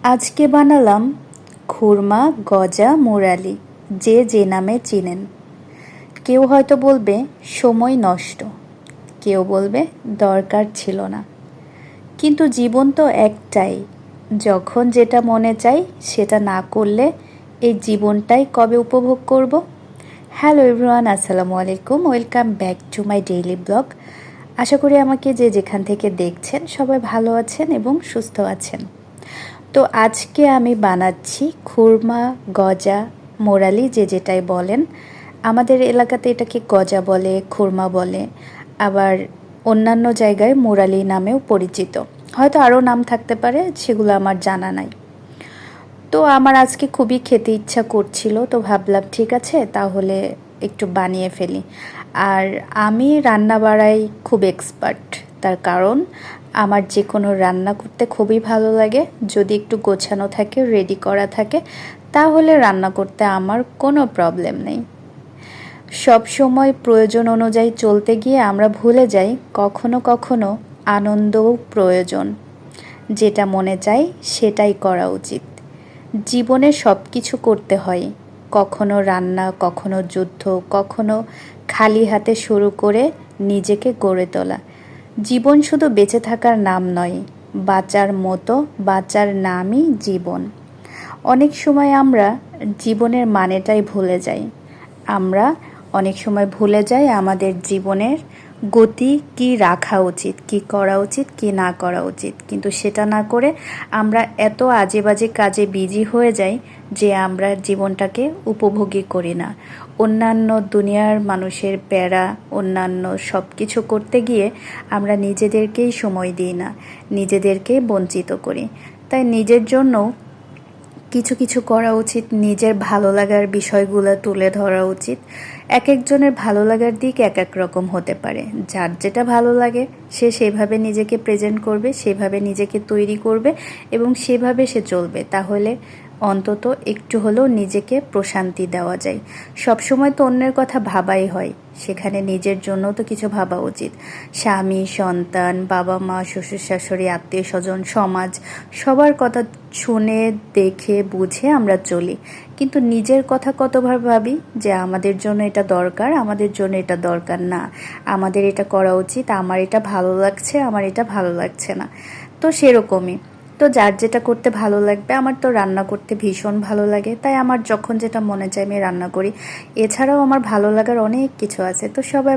আজকে বানালাম খুরমা গজা মুরালি, যে যে নামে চিনেন। কেউ হয়তো বলবে সময় নষ্ট, কেউ বলবে দরকার ছিল না, কিন্তু জীবন তো একটাই। যখন যেটা মনে চাই সেটা না করলে এই জীবনটাই কবে উপভোগ করব। হ্যালো এভরিওয়ান, আসসালামু আলাইকুম, welcome back to my daily blog. আশা করি আমাকে যে যেখান থেকে দেখছেন সবাই ভালো আছেন এবং সুস্থ আছেন। তো আজকে আমি বানাচ্ছি খুরমা গজা মোরালি, যে যেটাই বলেন। আমাদের এলাকাতে এটাকে গজা বলে, খুরমা বলে, আবার অন্যান্য জায়গায় মোরালি নামেও পরিচিত। হয়তো আরও নাম থাকতে পারে, সেগুলো আমার জানা নাই। তো আমার আজকে খুবই খেতে ইচ্ছা করছিল, তো ভাবলাম ঠিক আছে তাহলে একটু বানিয়ে ফেলি। আর আমি রান্না বাড়াই খুব এক্সপার্ট, তার কারণ আমার যে কোনো রান্না করতে খুবই ভালো লাগে। যদি একটু গোছানো থাকে, রেডি করা থাকে, তাহলে রান্না করতে আমার কোনো প্রবলেম নেই। সব সময় প্রয়োজন অনুযায়ী চলতে গিয়ে আমরা ভুলে যাই কখনো কখনো আনন্দও প্রয়োজন। যেটা মনে চাই সেটাই করা উচিত। জীবনে সব কিছু করতে হয়, কখনো রান্না, কখনো যুদ্ধ, কখনো খালি হাতে শুরু করে নিজেকে গড়ে তোলা। জীবন শুধু বেঁচে থাকার নাম নয়, বাঁচার মতো বাঁচার নামই জীবন। অনেক সময় আমরা জীবনের মানেটাই ভুলে যাই। আমরা অনেক সময় ভুলে যাই আমাদের জীবনের গতি কি রাখা উচিত, কি করা উচিত, কি না করা উচিত। কিন্তু সেটা না করে আমরা এত আজে বাজে কাজে বিজি হয়ে যাই যে আমরা জীবনটাকে উপভোগই করি না। অন্যান্য দুনিয়ার মানুষের প্যারা, অন্যান্য সব কিছু করতে গিয়ে আমরা নিজেদেরকেই সময় দিই না, নিজেদেরকেই বঞ্চিত করি। তাই নিজের জন্য কিছু কিছু করা উচিত, নিজের ভালো লাগার বিষয়গুলো তুলে ধরা উচিত। এক একজনের ভালো লাগার দিক এক এক রকম হতে পারে। যার যেটা ভালো লাগে সে সেভাবে নিজেকে প্রেজেন্ট করবে, সেভাবে নিজেকে তৈরি করবে এবং সেভাবে সে চলবে। তাহলে অন্তত একটু হলেও নিজেকে প্রশান্তি দেওয়া যায়। সবসময় তো অন্যের কথা ভাবাই হয়, সেখানে নিজের জন্য তো কিছু ভাবা উচিত। স্বামী, সন্তান, বাবা মা, শ্বশুর শাশুড়ি, আত্মীয় স্বজন, সমাজ, সবার কথা শুনে দেখে বুঝে আমরা চলি। কিন্তু নিজের কথা কতবার ভাবি যে আমাদের জন্য এটা দরকার, আমাদের জন্য এটা দরকার না, আমাদের এটা করা উচিত, আমার এটা ভালো লাগছে, আমার এটা ভালো লাগছে না। তো সেরকমই। তো যার যেটা করতে ভালো লাগবে। আমার তো রান্না করতে ভীষণ ভালো লাগে, তাই আমার যখন যেটা মনে চায় আমি রান্না করি। এছাড়াও আমার ভালো লাগার অনেক কিছু আছে। তো সবাই